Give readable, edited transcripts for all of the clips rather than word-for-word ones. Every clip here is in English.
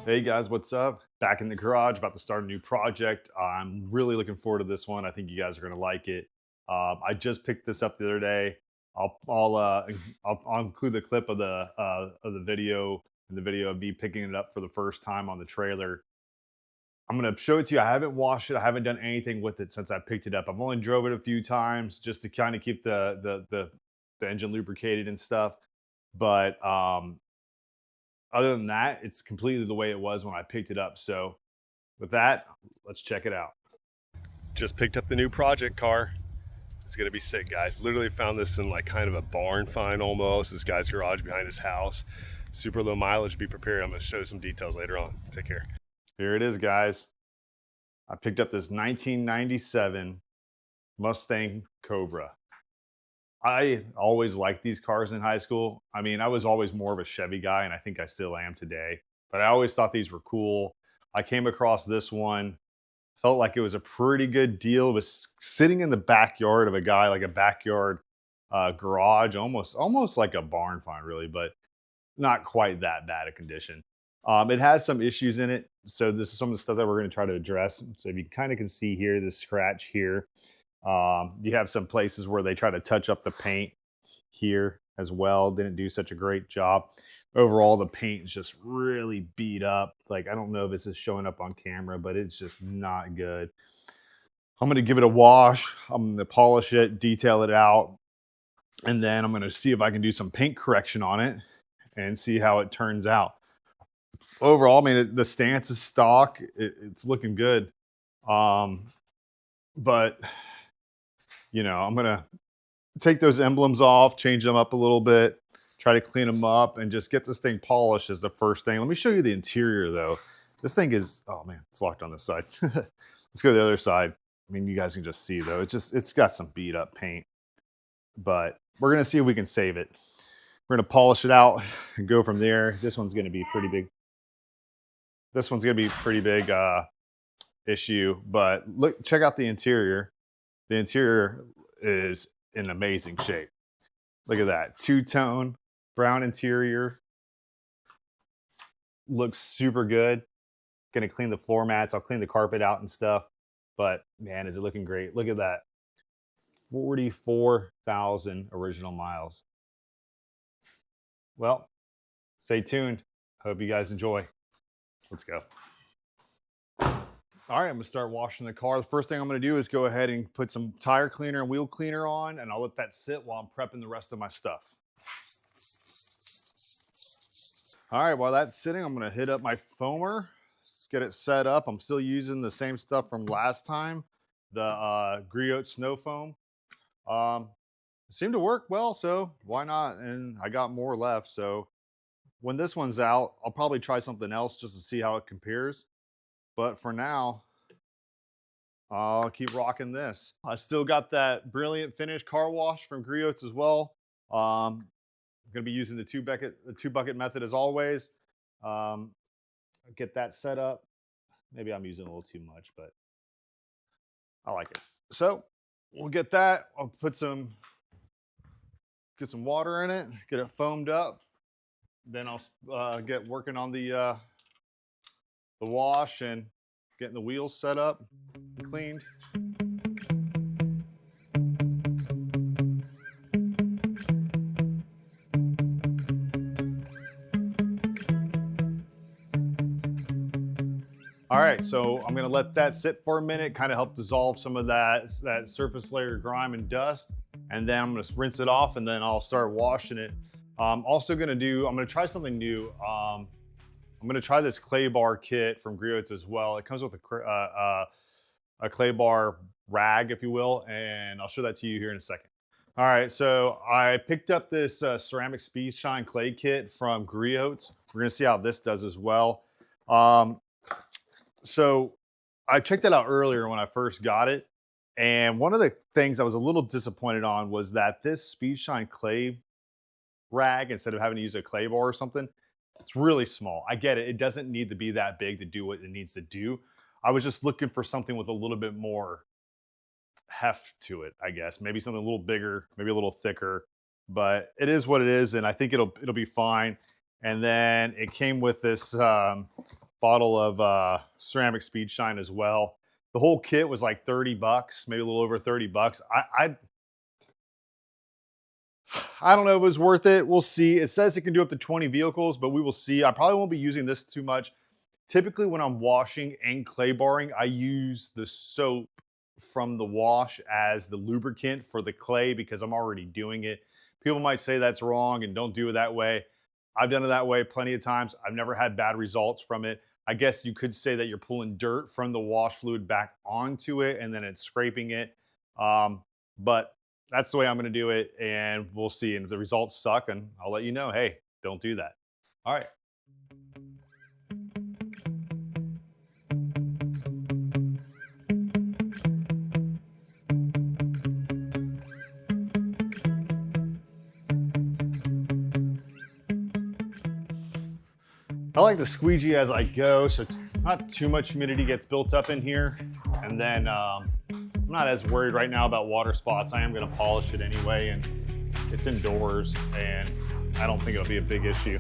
Hey guys, what's up? Back in the garage, about to start a new project. I'm really looking forward to this one. I think you guys are gonna like it. I just picked this up the other day. I'll include the clip of the video and the video of me picking it up for the first time on the trailer. I'm gonna show it to you. I haven't washed it. I haven't done anything with it since I picked it up. I've only drove it a few times just to kind of keep the engine lubricated and stuff. But other than that, it's completely the way it was when I picked it up. So with that, let's check it out. Just picked up the new project car. It's gonna be sick, guys. Literally found this in like kind of a barn find almost. This guy's garage behind his house. Super low mileage, be prepared. I'm gonna show you some details later on. Take care. Here it is, guys. I picked up this 1997 Mustang Cobra. I always liked these cars in high school. I mean, I was always more of a Chevy guy, and I think I still am today. But I always thought these were cool. I came across this one, felt like it was a pretty good deal. It was sitting in the backyard of a guy, like a backyard garage, almost like a barn find, really, but not quite that bad a condition. It has some issues in it, so this is some of the stuff that we're going to try to address. So if you kind of can see here, the scratch here. You have some places where they try to touch up the paint here as well. Didn't do such a great job. Overall, the paint is just really beat up. Like, I don't know if this is showing up on camera, but it's just not good. I'm going to give it a wash. I'm going to polish it, detail it out, and then I'm going to see if I can do some paint correction on it and see how it turns out. Overall, I mean, the stance is stock. It's looking good. But you know, I'm going to take those emblems off, change them up a little bit, try to clean them up, and just get this thing polished as the first thing. Let me show you the interior, though. This thing is, oh man, it's locked on this side. Let's go to the other side. I mean, you guys can just see, though. It's got some beat up paint, but we're going to see if we can save it. We're going to polish it out and go from there. This one's going to be pretty big. This one's going to be a pretty big issue, but look, check out the interior. The interior is in amazing shape. Look at that. Two-tone brown interior. Looks super good. Gonna clean the floor mats. I'll clean the carpet out and stuff. But man, is it looking great. Look at that. 44,000 original miles. Well, stay tuned. Hope you guys enjoy. Let's go. All right, I'm gonna start washing the car. The first thing I'm gonna do is go ahead and put some tire cleaner and wheel cleaner on, and I'll let that sit while I'm prepping the rest of my stuff. All right, while that's sitting, I'm gonna hit up my foamer. Let's get it set up. I'm still using the same stuff from last time, the Griot snow foam. It seemed to work well, so why not? And I got more left, so when this one's out, I'll probably try something else just to see how it compares. But for now, I'll keep rocking this. I still got that brilliant finish car wash from Griot's as well. I'm going to be using the two bucket method as always. Get that set up. Maybe I'm using a little too much, but I like it. So we'll get that. I'll get some water in it, get it foamed up. Then I'll get working on the wash and getting the wheels set up and cleaned. All right, so I'm gonna let that sit for a minute, kind of help dissolve some of that surface layer grime and dust, and then I'm gonna rinse it off, and then I'll start washing it. I'm gonna try something new. I'm gonna try this clay bar kit from Griot's as well. It comes with a clay bar rag, if you will, and I'll show that to you here in a second. All right, so I picked up this ceramic speed shine clay kit from Griot's. We're gonna see how this does as well. So I checked that out earlier when I first got it, and one of the things I was a little disappointed on was that this speed shine clay rag, instead of having to use a clay bar or something, it's really small. I get it. It doesn't need to be that big to do what it needs to do. I was just looking for something with a little bit more heft to it, I guess. Maybe something a little bigger, maybe a little thicker, but it is what it is, and I think it'll be fine. And then it came with this bottle of ceramic speed shine as well. The whole kit was like 30 bucks, maybe a little over 30 bucks. I don't know if it was worth it. We'll see. It says it can do up to 20 vehicles, but we will see. I probably won't be using this too much. Typically when I'm washing and clay barring, I use the soap from the wash as the lubricant for the clay because I'm already doing it. People might say that's wrong and don't do it that way. I've done it that way plenty of times. I've never had bad results from it. I guess you could say that you're pulling dirt from the wash fluid back onto it and then it's scraping it. But that's the way I'm going to do it, and we'll see. And if the results suck, and I'll let you know, hey, don't do that. All right. I like to squeegee as I go, so not too much humidity gets built up in here. And then I'm not as worried right now about water spots. I am going to polish it anyway, and it's indoors, and I don't think it'll be a big issue.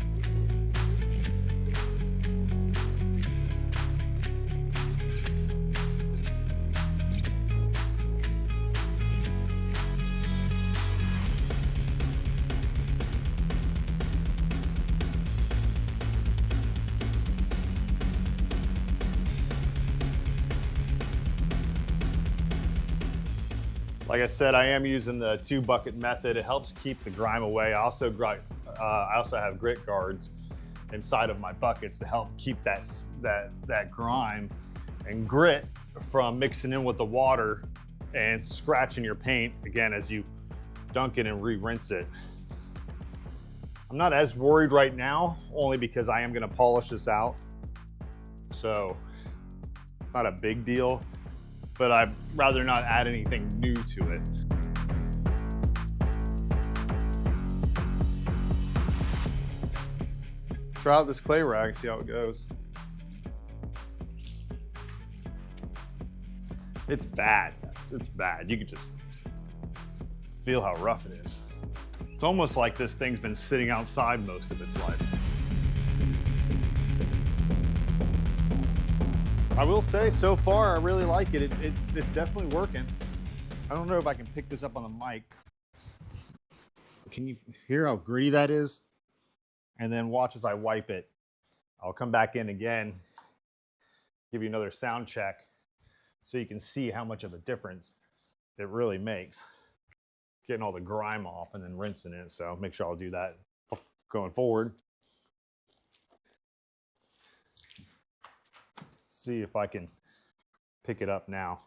Like I said, I am using the 2-bucket method. It helps keep the grime away. I also have grit guards inside of my buckets to help keep that grime and grit from mixing in with the water and scratching your paint again as you dunk it and re-rinse it. I'm not as worried right now, only because I am going to polish this out, so it's not a big deal. But I'd rather not add anything new to it. Try out this clay rag, see how it goes. It's bad, guys. It's bad. You can just feel how rough it is. It's almost like this thing's been sitting outside most of its life. I will say, so far, I really like it. It's definitely working. I don't know if I can pick this up on the mic. Can you hear how gritty that is? And then watch as I wipe it. I'll come back in again, give you another sound check so you can see how much of a difference it really makes. Getting all the grime off and then rinsing it. So make sure I'll do that going forward. See if I can pick it up now.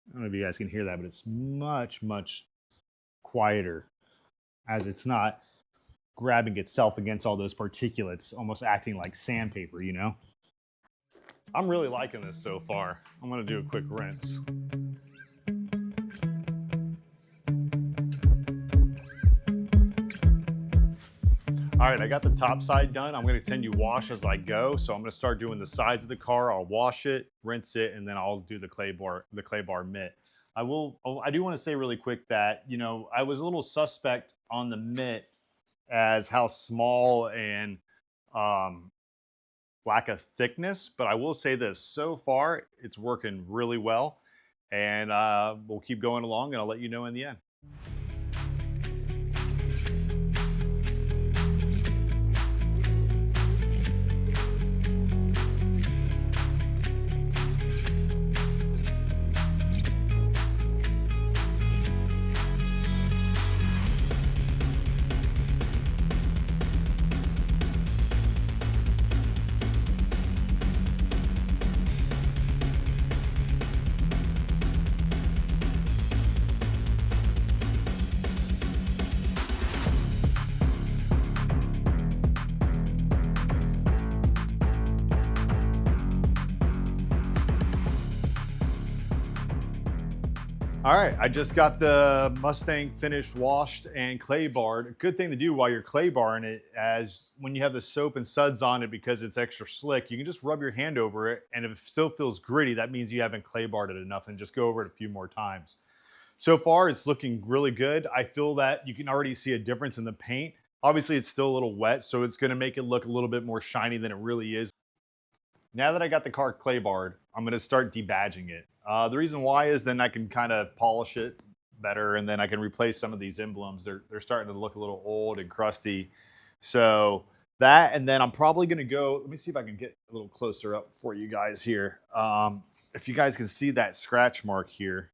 I don't know if you guys can hear that, but it's much, much quieter as it's not grabbing itself against all those particulates, almost acting like sandpaper, you know? I'm really liking this so far. I'm gonna do a quick rinse. All right, I got the top side done. I'm gonna continue wash as I go. So I'm gonna start doing the sides of the car. I'll wash it, rinse it, and then I'll do the clay bar mitt. I do wanna say really quick that, you know, I was a little suspect on the mitt as how small and lack of thickness, but I will say this, so far, it's working really well. And we'll keep going along and I'll let you know in the end. All right, I just got the Mustang finished, washed, and clay barred. A good thing to do while you're clay barring it, as when you have the soap and suds on it because it's extra slick, you can just rub your hand over it, and if it still feels gritty, that means you haven't clay barred it enough, and just go over it a few more times. So far, it's looking really good. I feel that you can already see a difference in the paint. Obviously, it's still a little wet, so it's gonna make it look a little bit more shiny than it really is. now that I got the car clay barred, I'm going to start debadging it. The reason why is then I can kind of polish it better, and then I can replace some of these emblems. They're starting to look a little old and crusty. So that, and then I'm probably going to go, let me see if I can get a little closer up for you guys here. If you guys can see that scratch mark here,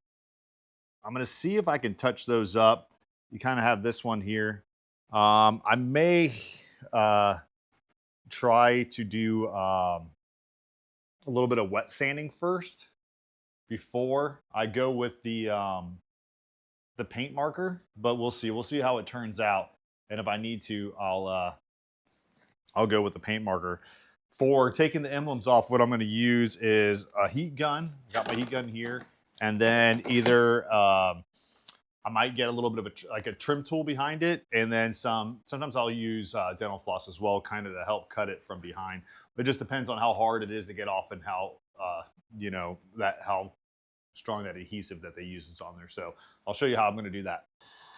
I'm going to see if I can touch those up. You kind of have this one here. I may try to do a little bit of wet sanding first before I go with the paint marker, but we'll see. We'll see how it turns out, and if I need to, I'll go with the paint marker. For taking the emblems off, what I'm going to use is a heat gun. Got my heat gun here, and then either I might get a little bit of a trim tool behind it, and then sometimes I'll use dental floss as well, kind of to help cut it from behind. It just depends on how hard it is to get off and how how strong that adhesive that they use is on there. So I'll show you how I'm going to do that.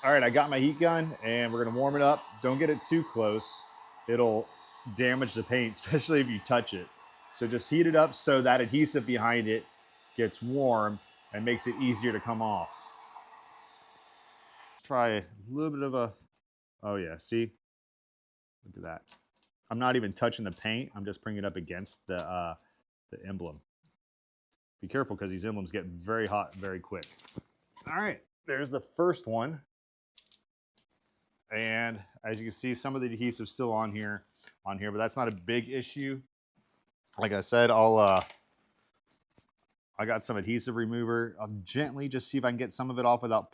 All right, I got my heat gun, and we're going to warm it up. Don't get it too close. It'll damage the paint, especially if you touch it. So just heat it up so that adhesive behind it gets warm and makes it easier to come off. Try a little bit of a, oh yeah, see? Look at that. I'm not even touching the paint. I'm just bringing it up against the emblem. Be careful because these emblems get very hot very quick. All right, there's the first one. And as you can see, some of the adhesive's still on here, but that's not a big issue. Like I said, I got some adhesive remover. I'll gently just see if I can get some of it off without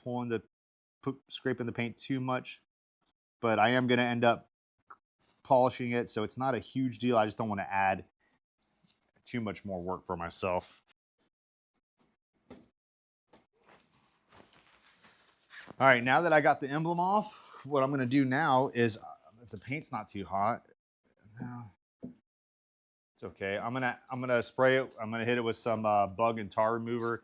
scraping the paint too much. But I am going to end up polishing it, so it's not a huge deal. I just don't want to add too much more work for myself. All right, now that I got the emblem off, what I'm going to do now is, if the paint's not too hot, no, it's okay. I'm gonna spray it. I'm gonna hit it with some bug and tar remover.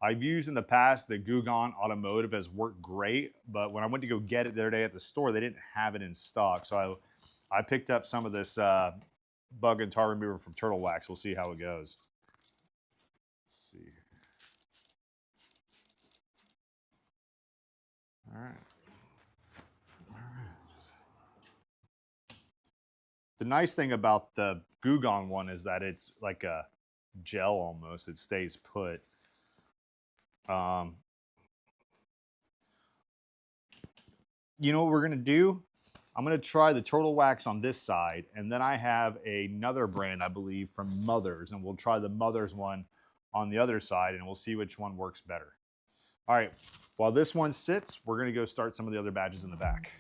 I've used in the past the Goo Gone Automotive, has worked great, but when I went to go get it the other day at the store, they didn't have it in stock. So I picked up some of this bug and tar remover from Turtle Wax. We'll see how it goes. Let's see. All right. The nice thing about the Goo Gone one is that it's like a gel almost. It stays put. You know what we're going to do? I'm going to try the Turtle Wax on this side, and then I have another brand, I believe, from Mothers, and we'll try the Mothers one on the other side, and we'll see which one works better. All right, while this one sits, we're going to go start some of the other badges in the back.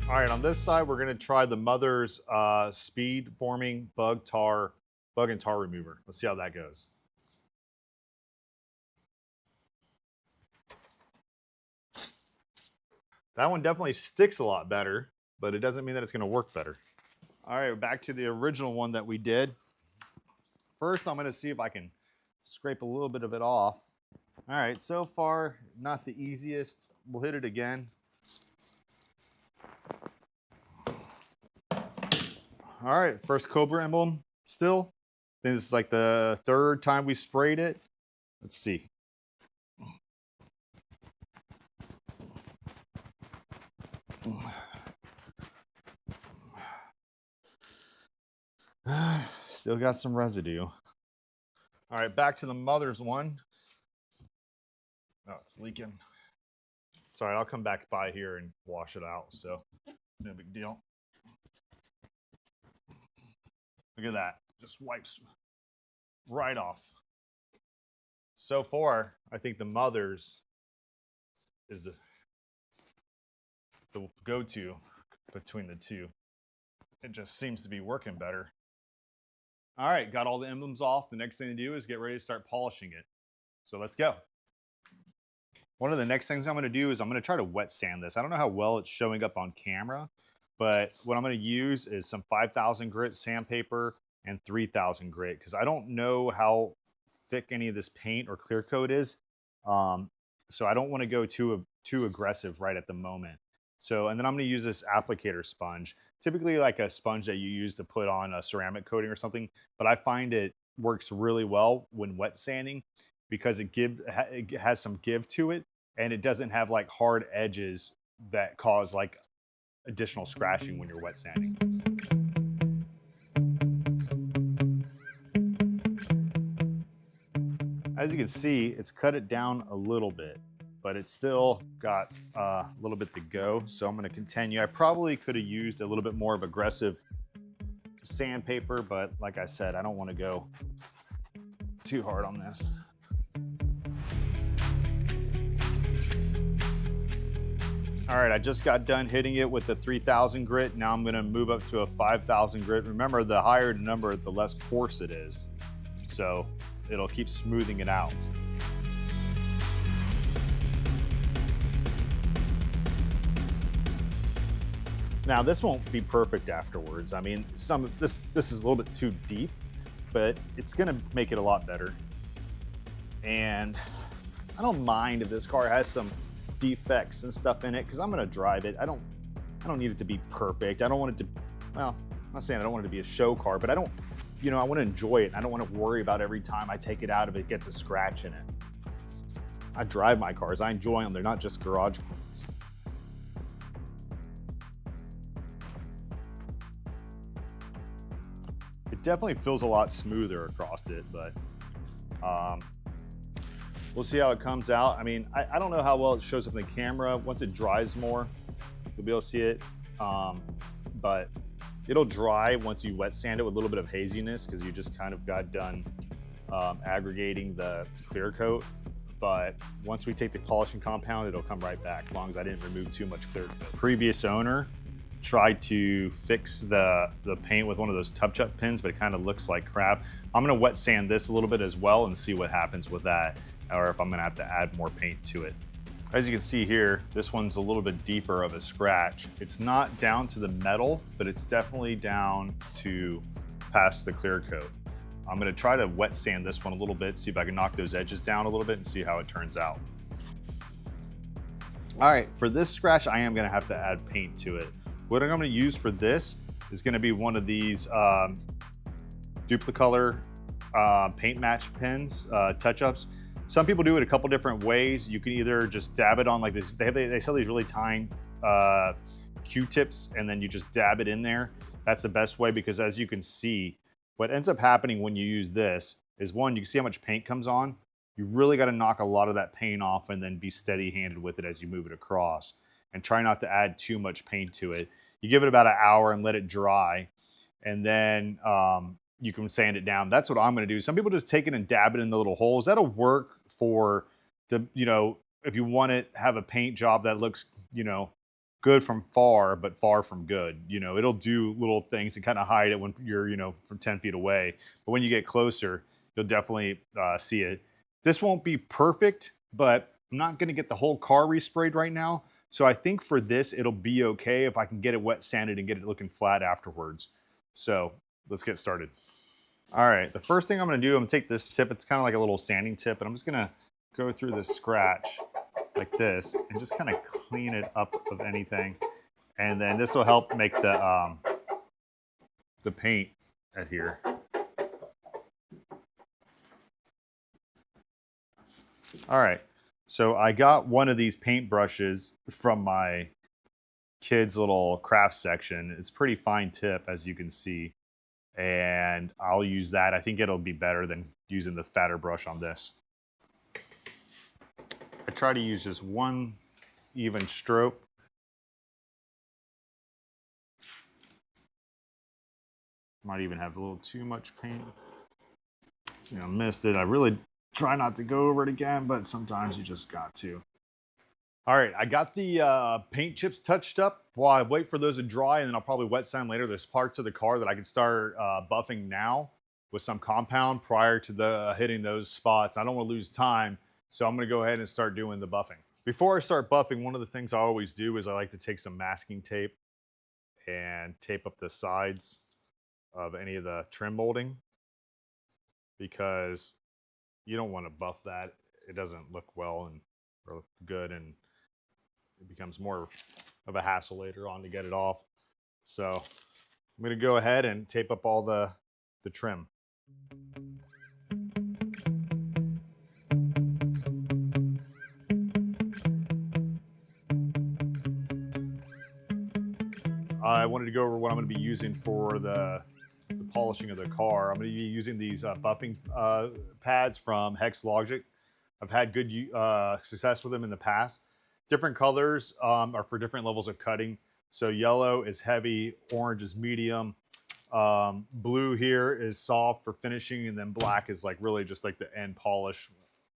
All right, on this side, we're gonna try the Mother's speed forming bug and tar remover. Let's see how that goes. That one definitely sticks a lot better, but it doesn't mean that it's gonna work better. All right, back to the original one that we did. First, I'm gonna see if I can scrape a little bit of it off. All right, so far, not the easiest. We'll hit it again. All right, first Cobra emblem still. I think this is like the third time we sprayed it. Let's see. Still got some residue. All right, back to the Mother's one. Oh, it's leaking. Sorry, I'll come back by here and wash it out, so no big deal. Look at that, just wipes right off. So far, I think the Mother's is the go-to between the two. It just seems to be working better. All right, got all the emblems off. The next thing to do is get ready to start polishing it. So let's go. One of the next things I'm going to do is I'm going to try to wet sand this. I don't know how well it's showing up on camera, but what I'm going to use is some 5,000 grit sandpaper and 3,000 grit, because I don't know how thick any of this paint or clear coat is. So I don't want to go too aggressive right at the moment. So, and then I'm going to use this applicator sponge, typically like a sponge that you use to put on a ceramic coating or something. But I find it works really well when wet sanding because it has some give to it, and it doesn't have like hard edges that cause like additional scratching when you're wet sanding. As you can see, it's cut it down a little bit, but it's still got a little bit to go. So I'm going to continue. I probably could have used a little bit more of aggressive sandpaper, but like I said, I don't want to go too hard on this. All right, I just got done hitting it with the 3000 grit. Now I'm going to move up to a 5000 grit. Remember, the higher the number, the less coarse it is. So it'll keep smoothing it out. Now this won't be perfect afterwards. I mean, this is a little bit too deep, but it's gonna make it a lot better. And I don't mind if this car has some defects and stuff in it because I'm gonna drive it. I don't need it to be perfect. I don't want it to, well, I'm not saying I don't want it to be a show car, but I don't, you know, I want to enjoy it. I don't want to worry about every time I take it out if it gets a scratch in it. I drive my cars. I enjoy them. They're not just garage cleans. It definitely feels a lot smoother across it, but we'll see how it comes out. I mean, I don't know how well it shows up in the camera. Once it dries more, you'll be able to see it. But it'll dry once you wet sand it with a little bit of haziness because you just kind of got done aggregating the clear coat. But once we take the polishing compound, it'll come right back as long as I didn't remove too much clear coat. Previous owner tried to fix the paint with one of those touch-up pins, but it kind of looks like crap. I'm gonna wet sand this a little bit as well and see what happens with that, or if I'm gonna have to add more paint to it. As you can see here, this one's a little bit deeper of a scratch. It's not down to the metal, but it's definitely down to past the clear coat. I'm gonna try to wet sand this one a little bit, see if I can knock those edges down a little bit and see how it turns out. All right, for this scratch, I am gonna have to add paint to it. What I'm gonna use for this is gonna be one of these Duplicolor paint match pens, touch-ups. Some people do it a couple different ways. You can either just dab it on like this. They sell these really tiny Q-tips, and then you just dab it in there. That's the best way because as you can see, what ends up happening when you use this is one, you can see how much paint comes on. You really got to knock a lot of that paint off and then be steady-handed with it as you move it across. And try not to add too much paint to it. You give it about an hour and let it dry, and then you can sand it down. That's what I'm gonna do. Some people just take it and dab it in the little holes. That'll work for the, you know, if you want to have a paint job that looks, you know, good from far, but far from good. You know, it'll do little things to kind of hide it when you're, you know, from 10 feet away. But when you get closer, you'll definitely see it. This won't be perfect, but I'm not gonna get the whole car resprayed right now. So I think for this, it'll be okay if I can get it wet sanded and get it looking flat afterwards. So let's get started. All right, the first thing I'm gonna do, I'm gonna take this tip, it's kind of like a little sanding tip, and I'm just gonna go through this scratch like this and just kind of clean it up of anything. And then this will help make the paint adhere. All right, so I got one of these paint brushes from my kids' little craft section. It's pretty fine tip, as you can see. And I'll use that. I think it'll be better than using the fatter brush on this. I try to use just one even stroke. Might even have a little too much paint. See, I missed it. I really try not to go over it again, but sometimes you just got to. All right, I got the paint chips touched up while I wait for those to dry, and then I'll probably wet sand later. There's parts of the car that I can start buffing now with some compound prior to hitting those spots. I don't want to lose time, so I'm gonna go ahead and start doing the buffing. Before I start buffing, one of the things I always do is I like to take some masking tape and tape up the sides of any of the trim molding, because you don't want to buff that. It doesn't look well and or look good, and it becomes more of a hassle later on to get it off. So I'm going to go ahead and tape up all the trim. I wanted to go over what I'm going to be using for the polishing of the car. I'm going to be using these buffing pads from Hex Logic. I've had good success with them in the past. Different colors are for different levels of cutting. So yellow is heavy, orange is medium, blue here is soft for finishing, and then black is like really just like the end polish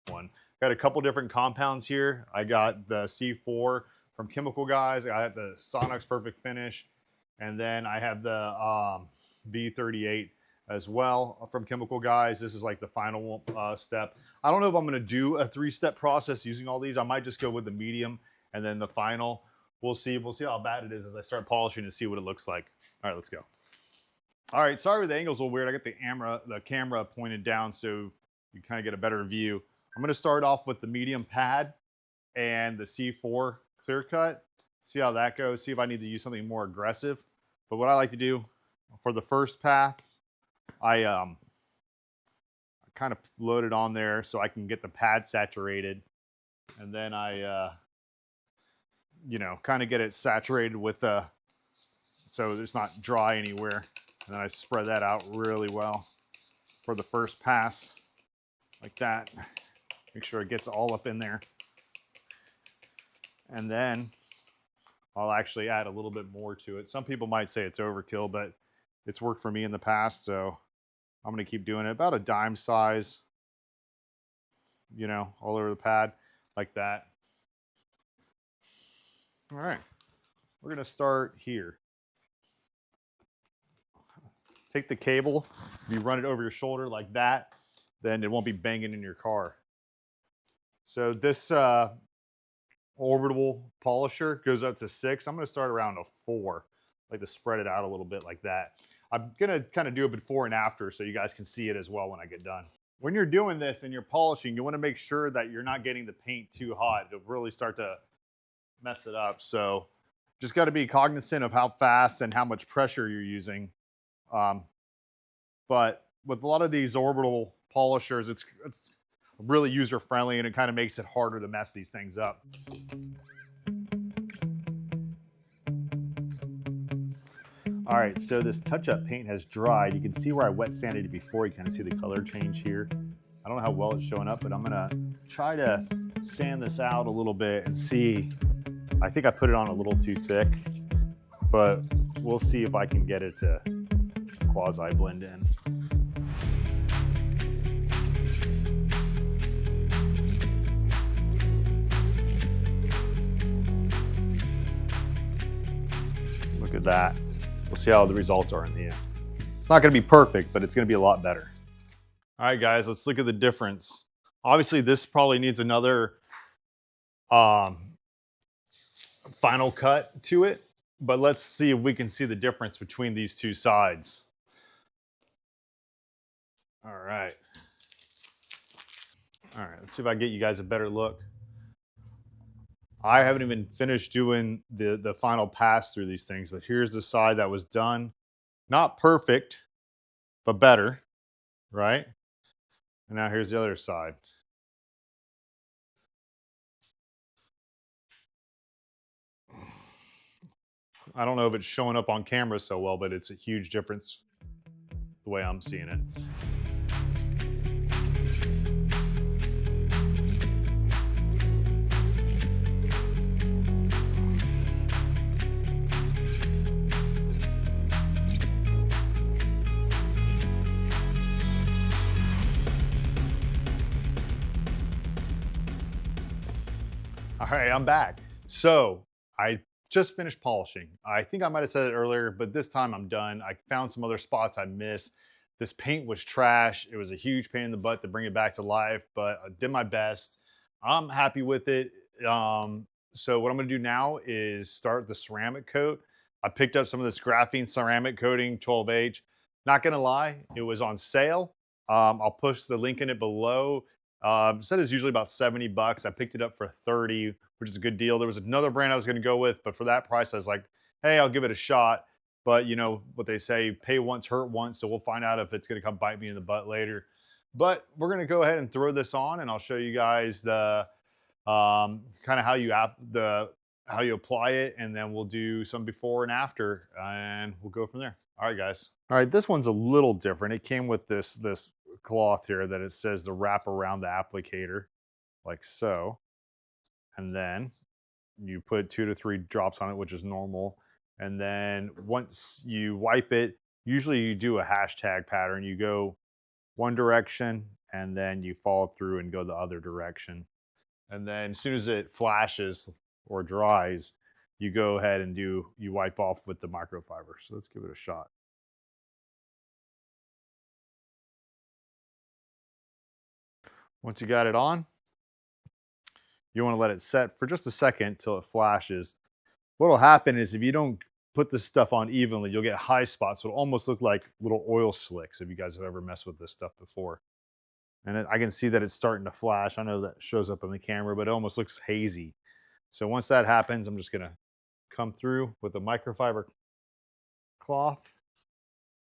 one. Got a couple different compounds here. I got the C4 from Chemical Guys. I have the Sonox Perfect Finish, and then I have the V38 as well from Chemical Guys. This is like the final step. I don't know if I'm going to do a 3-step process using all these. I might just go with the medium and then the final. We'll see. We'll see how bad it is as I start polishing and see what it looks like. All right, let's go. All right, sorry the angle's a little weird. I got the camera pointed down so you kind of get a better view. I'm going to start off with the medium pad and the C4 clear cut. See how that goes. See if I need to use something more aggressive. But what I like to do for the first pass, I kind of load it on there so I can get the pad saturated, and then I you know, kind of get it saturated with so it's not dry anywhere, and then I spread that out really well for the first pass like that. Make sure it gets all up in there, and then I'll actually add a little bit more to it. Some people might say it's overkill, but it's worked for me in the past, so I'm going to keep doing it. About a dime size, you know, all over the pad like that. All right, we're going to start here. Take the cable, you run it over your shoulder like that, then it won't be banging in your car. So this orbital polisher goes up to 6. I'm going to start around a 4. I like to spread it out a little bit like that. I'm going to kind of do a before and after so you guys can see it as well when I get done. When you're doing this and you're polishing, you want to make sure that you're not getting the paint too hot. It'll really start to mess it up. So just got to be cognizant of how fast and how much pressure you're using. But with a lot of these orbital polishers, it's really user friendly, and it kind of makes it harder to mess these things up. All right, so this touch-up paint has dried. You can see where I wet sanded it before. You kind of see the color change here. I don't know how well it's showing up, but I'm gonna try to sand this out a little bit and see. I think I put it on a little too thick, but we'll see if I can get it to quasi blend in. Look at that. We'll see how the results are in the end. It's not going to be perfect, but it's going to be a lot better. All right, guys, let's look at the difference. Obviously, this probably needs another final cut to it, but let's see if we can see the difference between these two sides. All right. All right, let's see if I can get you guys a better look. I haven't even finished doing the final pass through these things, but here's the side that was done. Not perfect, but better, right? And now here's the other side. I don't know if it's showing up on camera so well, but it's a huge difference the way I'm seeing it. All right, I'm back. So I just finished polishing. I think I might have said it earlier, but this time I'm done. I found some other spots I missed. This paint was trash. It was a huge pain in the butt to bring it back to life, but I did my best. I'm happy with it. So what I'm gonna do now is start the ceramic coat. I picked up some of this graphene ceramic coating 12H. Not gonna lie, it was on sale. I'll push the link in it below. Said it's usually about 70 bucks. I picked it up for 30, which is a good deal. There was another brand I was going to go with, but for that price, I was like, hey, I'll give it a shot. But you know what they say, pay once, hurt once. So we'll find out if it's going to come bite me in the butt later. But we're going to go ahead and throw this on, and I'll show you guys the kind of how you apply it, and then we'll do some before and after, and we'll go from there. All right, guys. All right, this one's a little different. It came with this cloth here that it says to wrap around the applicator, like so. And then you put 2 to 3 drops on it, which is normal. And then once you wipe it, usually you do a hashtag pattern. You go one direction, and then you follow through and go the other direction. And then as soon as it flashes or dries, you go ahead and you wipe off with the microfiber. So let's give it a shot. Once you got it on, you want to let it set for just a second till it flashes. What'll happen is if you don't put this stuff on evenly, you'll get high spots. It'll almost look like little oil slicks if you guys have ever messed with this stuff before. And I can see that it's starting to flash. I know that shows up on the camera, but it almost looks hazy. So once that happens, I'm just going to come through with a microfiber cloth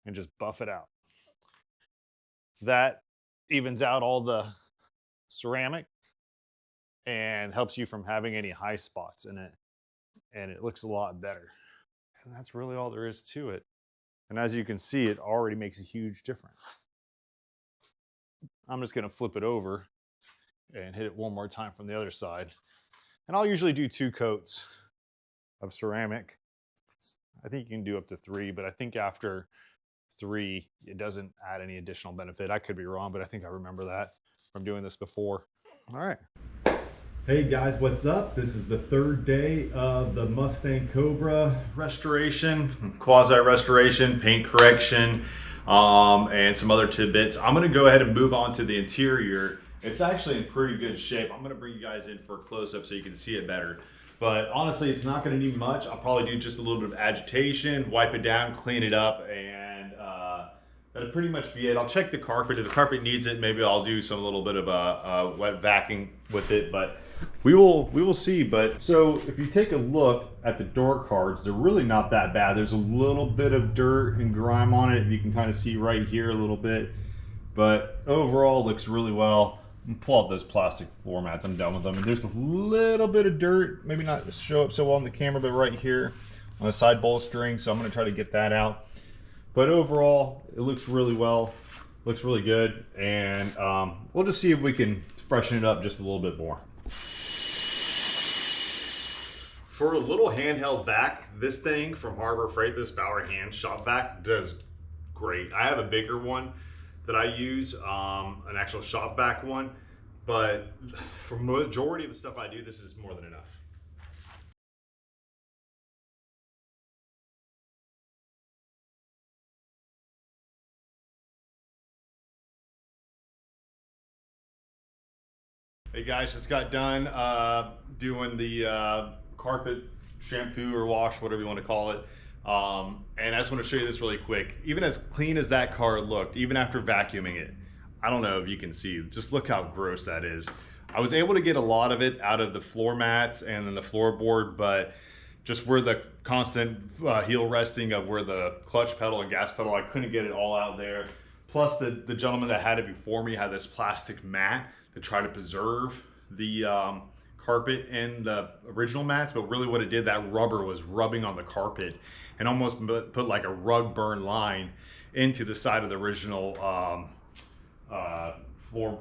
and just buff it out. That evens out all the ceramic and helps you from having any high spots in it, and it looks a lot better. And that's really all there is to it. And as you can see, it already makes a huge difference. I'm just going to flip it over and hit it one more time from the other side. And I'll usually do 2 coats of ceramic. I think you can do up to 3, but I think after 3, it doesn't add any additional benefit. I could be wrong, but I think I remember that from doing this before. All right. Hey guys, what's up? This is the 3rd day of the Mustang Cobra restoration, quasi-restoration, paint correction, and some other tidbits. I'm gonna go ahead and move on to the interior. It's actually in pretty good shape. I'm gonna bring you guys in for a close-up so you can see it better. But honestly, it's not gonna need much. I'll probably do just a little bit of agitation, wipe it down, clean it up, and that'll pretty much be it. I'll check the carpet. If the carpet needs it, maybe I'll do some little bit of a wet vacuum with it, but we will see. But so if you take a look at the door cards, they're really not that bad. There's a little bit of dirt and grime on it. You can kind of see right here a little bit, but overall it looks really well. I'm gonna pull out those plastic floor mats. I'm done with them. And there's a little bit of dirt, maybe not show up so well on the camera, but right here on the side bolstering. So I'm gonna try to get that out. But overall, it looks really well, looks really good, and we'll just see if we can freshen it up just a little bit more. For a little handheld vac, this thing from Harbor Freight, this Bauer hand shop vac, does great. I have a bigger one that I use, an actual shop vac one, but for majority of the stuff I do, this is more than enough. Hey guys, just got done doing the carpet shampoo or wash, whatever you want to call it. And I just want to show you this really quick. Even as clean as that car looked, even after vacuuming it, I don't know if you can see, just look how gross that is. I was able to get a lot of it out of the floor mats and then the floorboard, but just where the constant heel resting of where the clutch pedal and gas pedal, I couldn't get it all out there. Plus the gentleman that had it before me had this plastic mat to try to preserve the carpet and the original mats, but really what it did, that rubber was rubbing on the carpet and almost put like a rug burn line into the side of the original floor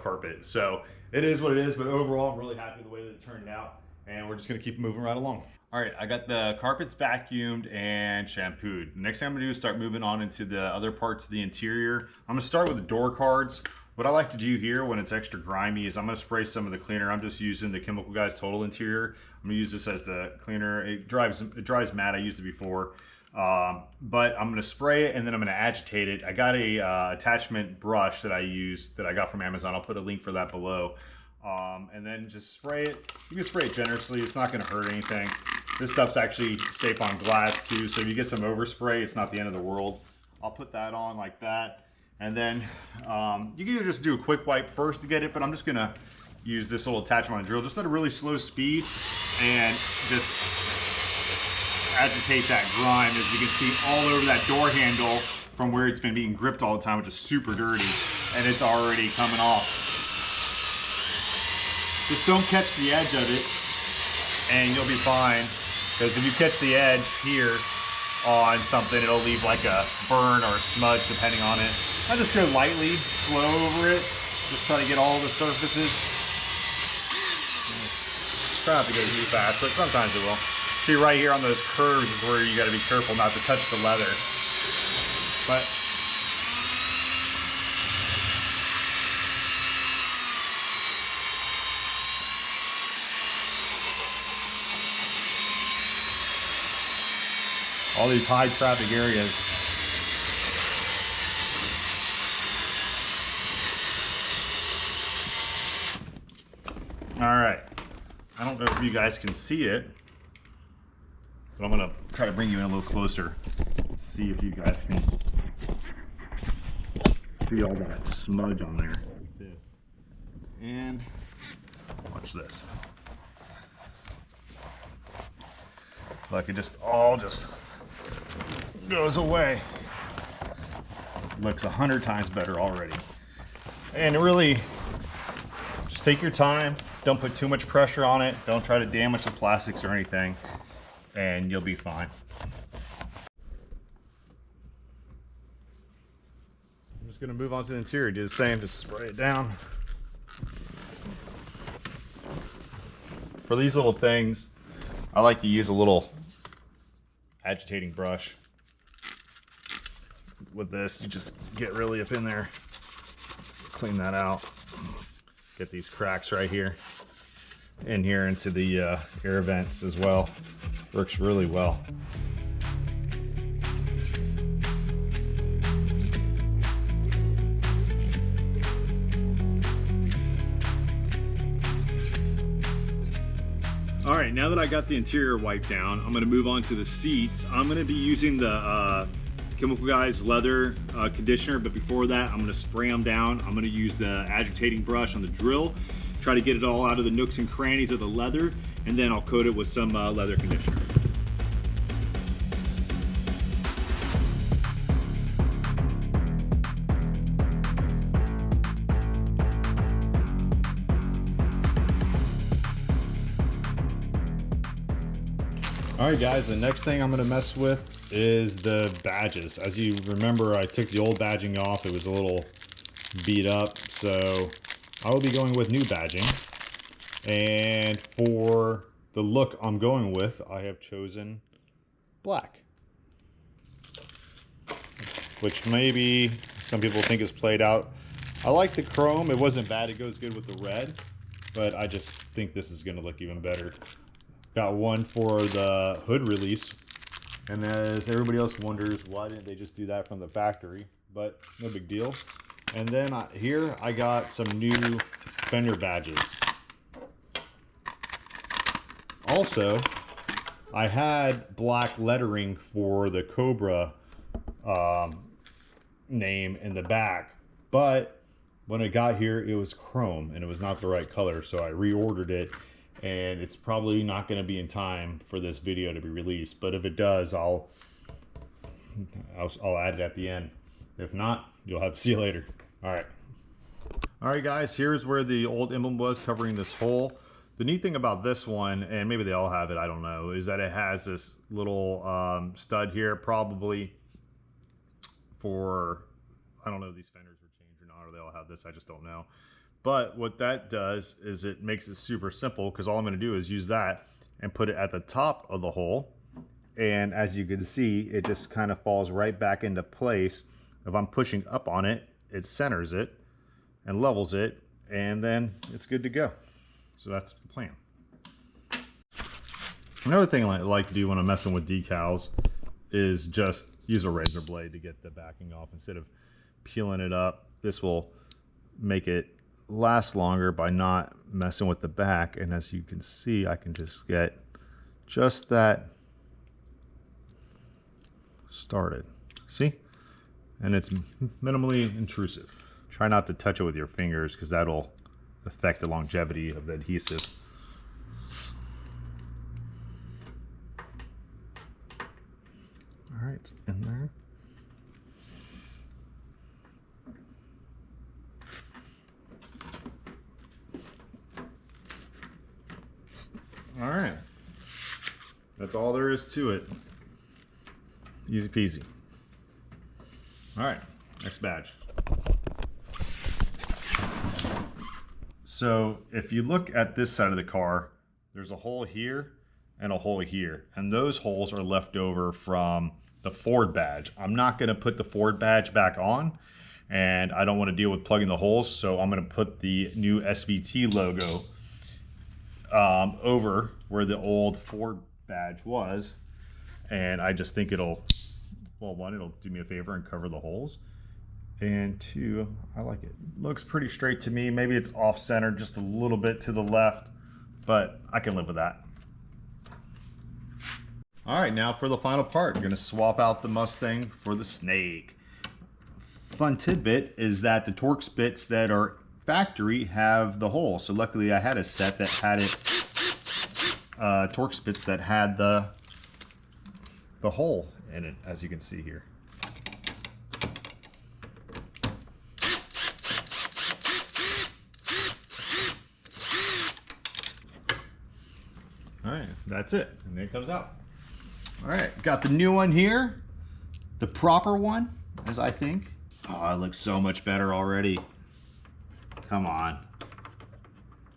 carpet. So it is what it is, but overall I'm really happy with the way that it turned out, and we're just gonna keep moving right along. All right, I got the carpets vacuumed and shampooed. The next thing I'm gonna do is start moving on into the other parts of the interior. I'm gonna start with the door cards. What I like to do here when it's extra grimy is I'm gonna spray some of the cleaner. I'm just using the Chemical Guys Total Interior. I'm gonna use this as the cleaner. It dries matte, I used it before. But I'm gonna spray it and then I'm gonna agitate it. I got a attachment brush that I use that I got from Amazon. I'll put a link for that below. And then just spray it. You can spray it generously, it's not gonna hurt anything. This stuff's actually safe on glass too, so if you get some overspray, it's not the end of the world. I'll put that on like that. And then you can just do a quick wipe first to get it, but I'm just gonna use this little attachment on the drill just at a really slow speed and just agitate that grime. As you can see all over that door handle from where it's been being gripped all the time, which is super dirty, and it's already coming off. Just don't catch the edge of it and you'll be fine, because if you catch the edge here on something, it'll leave like a burn or a smudge depending on it. I just go lightly, slow over it, just try to get all the surfaces. Try not to go too fast, but sometimes it will. See, right here on those curves is where you got to be careful not to touch the leather. But all these high traffic areas. All right, I don't know if you guys can see it, but I'm gonna try to bring you in a little closer. See if you guys can see all that smudge on there. Like this. And watch this. Like it just all goes away. Looks 100 times better already. And really, just take your time. Don't put too much pressure on it. Don't try to damage the plastics or anything, and you'll be fine. I'm just gonna move on to the interior. Do the same, just spray it down. For these little things, I like to use a little agitating brush. With this, you just get really up in there, clean that out. Get these cracks right here, in here into the air vents as well. Works really well. All right, now that I got the interior wiped down, I'm gonna move on to the seats. I'm gonna be using the Chemical Guys leather conditioner, but before that, I'm gonna spray them down. I'm gonna use the agitating brush on the drill, try to get it all out of the nooks and crannies of the leather, and then I'll coat it with some leather conditioner. All right guys, the next thing I'm gonna mess with is the badges. As you remember, I took the old badging off. It was a little beat up, so I will be going with new badging. And for the look I'm going with, I have chosen black, which maybe some people think is played out. I like the chrome. It wasn't bad. It goes good with the red, but I just think this is gonna look even better. Got one for the hood release. And as everybody else wonders, why didn't they just do that from the factory? But no big deal. And then here I got some new fender badges. Also, I had black lettering for the Cobra name in the back, but when it got here, it was chrome and it was not the right color, so I reordered it. And it's probably not going to be in time for this video to be released, but if it does, I'll add it at the end. If not, you'll have to see you later. All right guys, here's where the old emblem was, covering this hole. The neat thing about this one, and maybe they all have it, I don't know, is that it has this little stud here, probably for, I don't know if these fenders were changed or not, or they all have this, I just don't know. But what that does is it makes it super simple, because all I'm going to do is use that and put it at the top of the hole. And as you can see, it just kind of falls right back into place. If I'm pushing up on it, it centers it and levels it, and then it's good to go. So that's the plan. Another thing I like to do when I'm messing with decals is just use a razor blade to get the backing off instead of peeling it up. This will make it last longer by not messing with the back. And as you can see, I can just get that started. See, and it's minimally intrusive. Try not to touch it with your fingers because that'll affect the longevity of the adhesive. All right, it's in there. All right, that's all there is to it. Easy peasy. All right, next badge. So if you look at this side of the car, there's a hole here and a hole here, and those holes are left over from the Ford badge. I'm not going to put the Ford badge back on, and I don't want to deal with plugging the holes, so I'm going to put the new SVT logo over where the old Ford badge was, and I just think it'll, well, one, it'll do me a favor and cover the holes, and two, I like it. Looks pretty straight to me. Maybe it's off center just a little bit to the left, but I can live with that. All right, now for the final part. I'm gonna swap out the Mustang for the Snake. Fun tidbit is that the Torx bits that are factory have the hole. So luckily I had a set that had it, Torx bits that had the hole in it, as you can see here. All right, that's it, and there it comes out. All right, got the new one here, the proper one, as I think. Oh, it looks so much better already. Come on.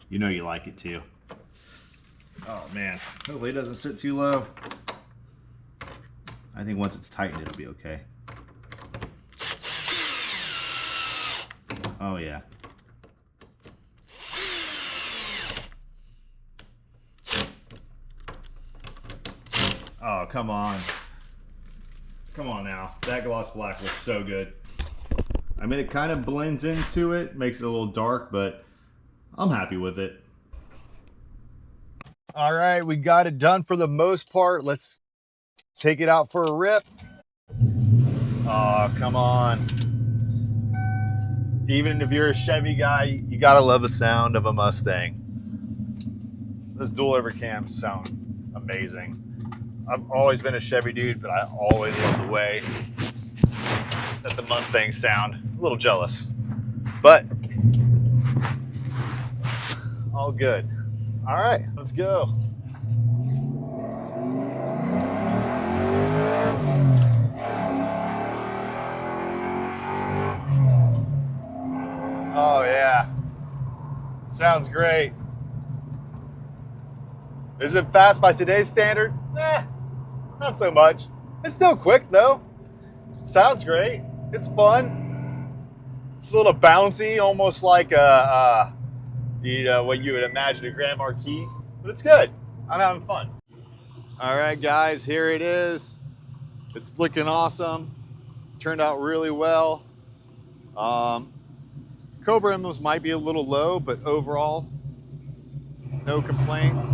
You know you like it too. Oh man, hopefully it doesn't sit too low. I think once it's tightened, it'll be okay. Oh yeah. Oh, come on. Come on now. That gloss black looks so good. I mean, it kind of blends into it, makes it a little dark, but I'm happy with it. All right, we got it done for the most part. Let's take it out for a rip. Oh, come on. Even if you're a Chevy guy, you gotta love the sound of a Mustang. Those dual over cams sound amazing. I've always been a Chevy dude, but I always love the way that the Mustangs sound. A little jealous, but all good. All right, let's go. Oh yeah, sounds great. Is it fast by today's standard? Not so much. It's still quick though. Sounds great. It's fun. It's a little bouncy, almost like what you would imagine a Grand Marquis, but it's good. I'm having fun. All right, guys, here it is. It's looking awesome. Turned out really well. Cobra emblems might be a little low, but overall, no complaints.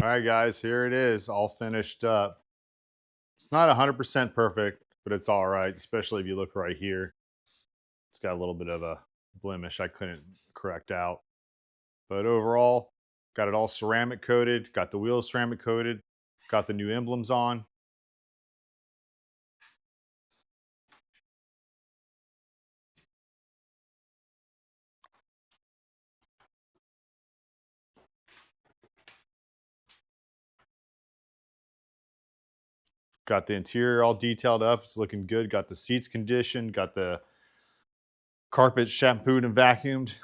All right, guys, here it is, all finished up. It's not 100% perfect, but it's all right, especially if you look right here. It's got a little bit of a blemish I couldn't correct out. But overall, got it all ceramic coated, got the wheels ceramic coated, got the new emblems on. Got the interior all detailed up. It's looking good. Got the seats conditioned. Got the carpet shampooed and vacuumed.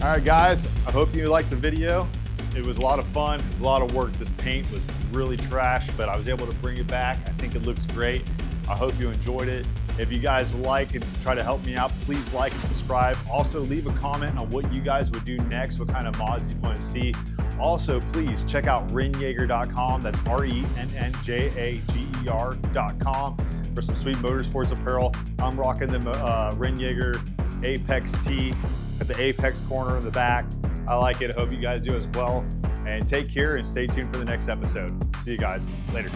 All right, guys, I hope you liked the video. It was a lot of fun. It was a lot of work. This paint was really trash, but I was able to bring it back. I think it looks great. I hope you enjoyed it. If you guys would like and try to help me out, please like and subscribe. Also, leave a comment on what you guys would do next, what kind of mods you want to see. Also, please check out Rennjager.com. That's RENNJAGER.com for some sweet motorsports apparel. I'm rocking the Rennjager Apex T at the Apex corner in the back. I like it. I hope you guys do as well. And take care and stay tuned for the next episode. See you guys later.